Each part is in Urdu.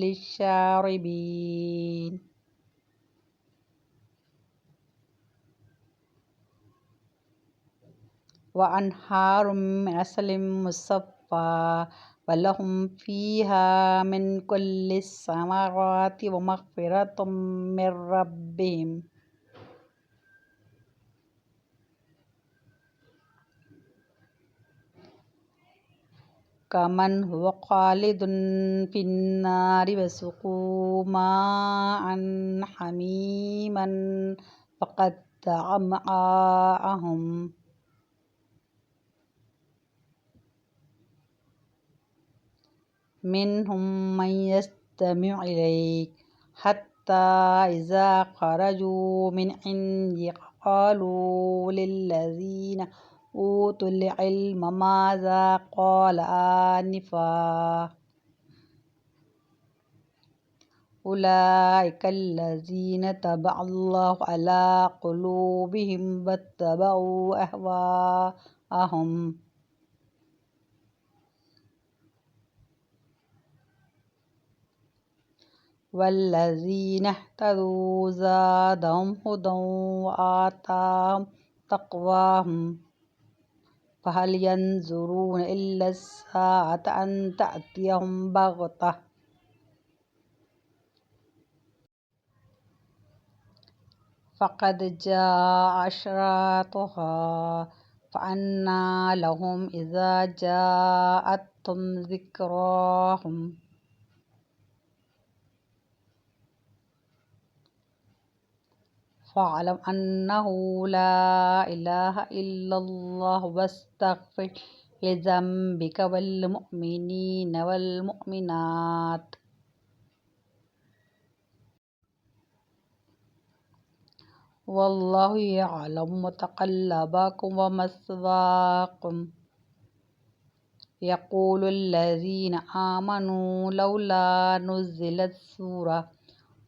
للشاربين وأنهار من عسل مصفى ولهم فيها من كل الثمرات ومغفرة من ربهم كمن هو خالد في النار وسقوا ماء حميما فقطع أمعاءهم منهم من يستمع إليك حتى إذا خرجوا من عندك قالوا للذين أوتوا العلم ماذا قال آنفا أولئك الذين طبع الله على قلوبهم واتبعوا أهواءهم والذين اهتدوا زادهم هدى وآتاهم تقواهم فهل ينظرون إلا الساعة أن تأتيهم بغتة فقد جاء أشراطها فأنى لهم إذا جاءتهم ذكراهم فاعلم أنه لا إله إلا الله واستغفر لذنبك والمؤمنين والمؤمنات والله يعلم متقلبكم ومثواكم يقول الذين آمنوا لولا نزلت سورة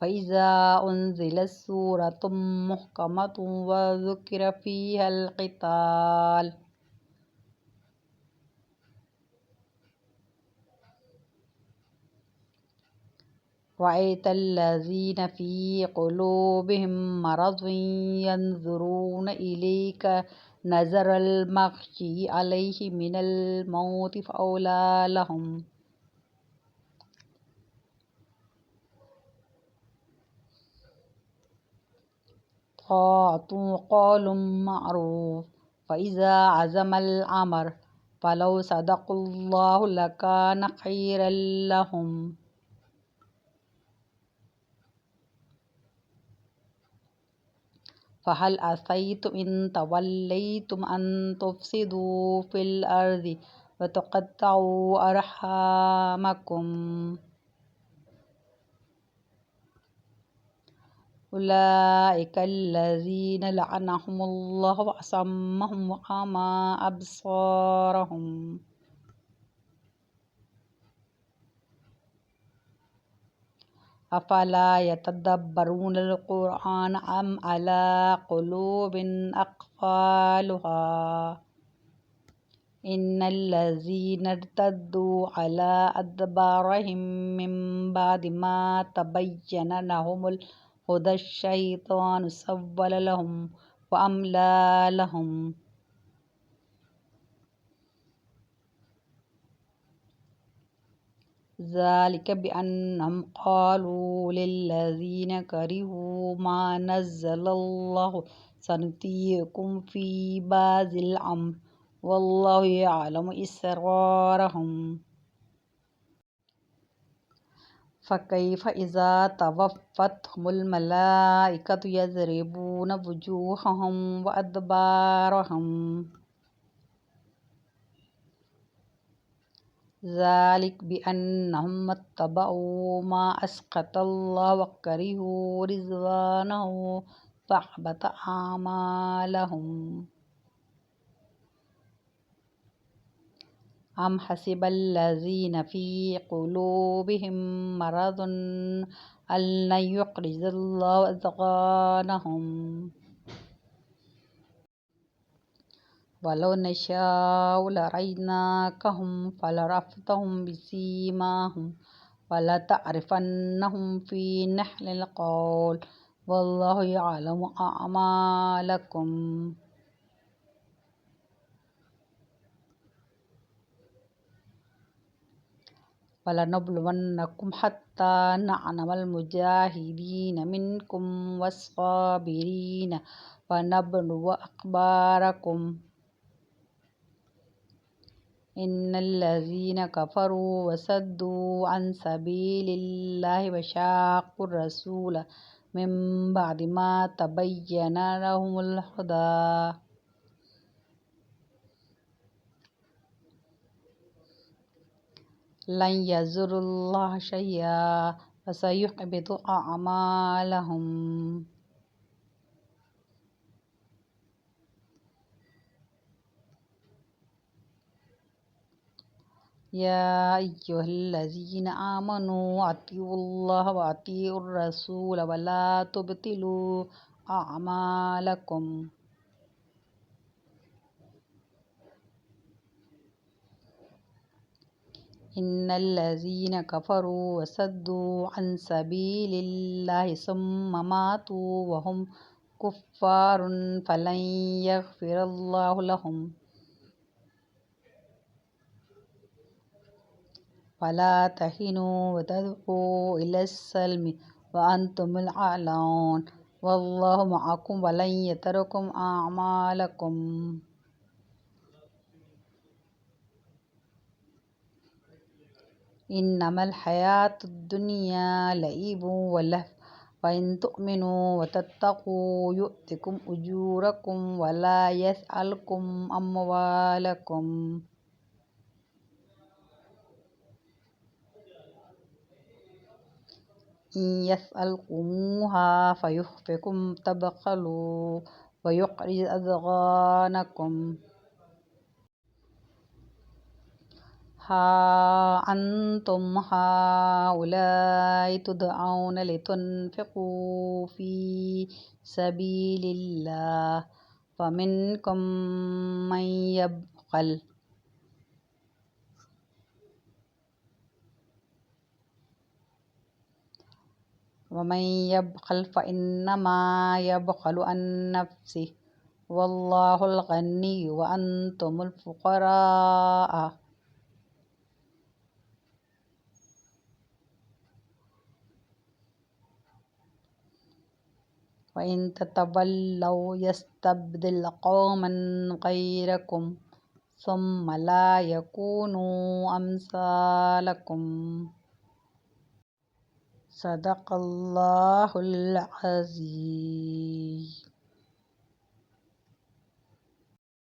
فإذا أنزلت سورة محكمة وذكر فيها القتال رأيت الذين في قلوبهم مرض ينظرون إليك نظر المغشي عليه من الموت فأولى لهم طاعة وقول معروف فإذا عزم الأمر فلو صدقوا الله لكان خيرا لهم فهل عسيتم إن توليتم أن تفسدوا في الأرض وتقطعوا أرحامكم أولئك الذين لعنهم الله وأصمهم وأعمى أبصارهم أفلا يتدبرون القرآن أم على قلوب أقفالها إن الذين ارتدوا على أدبارهم من بعد ما تبين لهم الهدى الشيطان سول لهم وأملى لهم ذلك بأنهم قالوا للذين كرهوا ما نزل الله سنطيعكم في بعض الأمر والله يعلم إسرارهم فكيف إذا توفتهم الملائكة يضربون وجوههم وأدبارهم ذلك بأنهم اتبعوا ما أسخط الله وكرهوا رضوانه فأحبط أعمالهم أم حسب الذين في قلوبهم مرض أن لن يخرج الله أضغانهم ولو نشاء لأريناكهم فلعرفتهم بسيماهم ولتعرفنهم في نحل القول والله يعلم أعمالكم ولنبلونكم حتى نعلم المجاهدين منكم والصابرين ونبلو أخباركم إن الذين كفروا وصدوا عن سبيل الله وشاقوا الرسول من بعد ما تبين لهم الهدى لن يضروا الله شيئا وسيحبط أعمالهم يا أيها الذين آمنوا أطيعوا الله وأطيعوا الرسول ولا تبطلوا أعمالكم إن الذين كفروا وصدوا عن سبيل الله ثم ماتوا وهم كفار فلن يغفر الله لهم فلا تهنوا وتدعوا إلى السلم وأنتم الأعلون والله معكم ولن يتركم أعمالكم إنما الحياة الدنيا لعب ولهو وإن تؤمنوا وتتقوا يؤتكم أجوركم ولا يسألكم أموالكم إن يسألكموها فيخفكم تبخلوا ويخرج أضغانكم ها أنتم هؤلاء تدعون لتنفقوا في سبيل الله فمنكم من يبخل ومن يبخل فإنما يبخل عن نفسه والله الغني وأنتم الفقراء وإن تتولوا يستبدل قوما غيركم ثم لا يكونوا أمثالكم صدق الله العظيم.